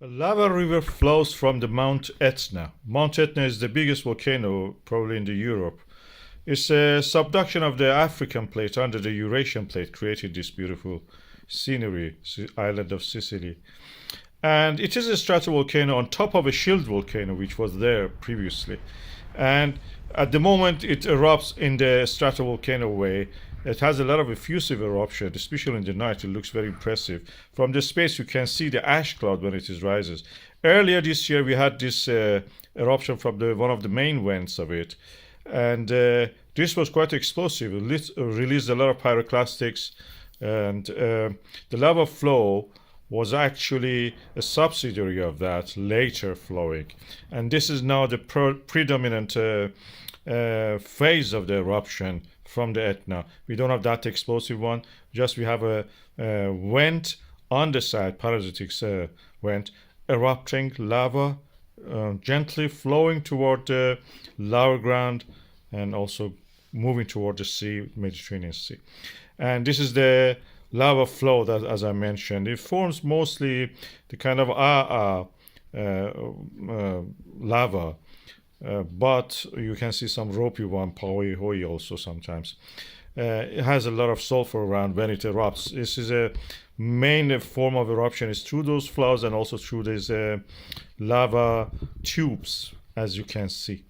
A lava river flows from the Mount Etna. Mount Etna is the biggest volcano probably in the Europe. It's a subduction of the African plate under the Eurasian plate created this beautiful scenery, island of Sicily. And it is a stratovolcano on top of a shield volcano which was there previously. And at the moment it erupts in the stratovolcano way. It has a lot of effusive eruption, especially in the night. It looks very impressive. From the space, you can see the ash cloud when it rises. Earlier this year, we had this eruption from one of the main vents of it, and this was quite explosive. It released a lot of pyroclastics, and the lava flow was actually a subsidiary of that, later flowing. And this is now the predominant phase of the eruption from the Etna. We don't have that explosive one, just we have a vent on the side, parasitic vent, erupting lava, gently flowing toward the lower ground and also moving toward the sea, Mediterranean Sea. And this is the lava flow that, as I mentioned, it forms mostly the kind of lava, but you can see some ropey one, Paoi Hoi also sometimes. It has a lot of sulfur around when it erupts. This is a main form of eruption is through those flows and also through these lava tubes, as you can see.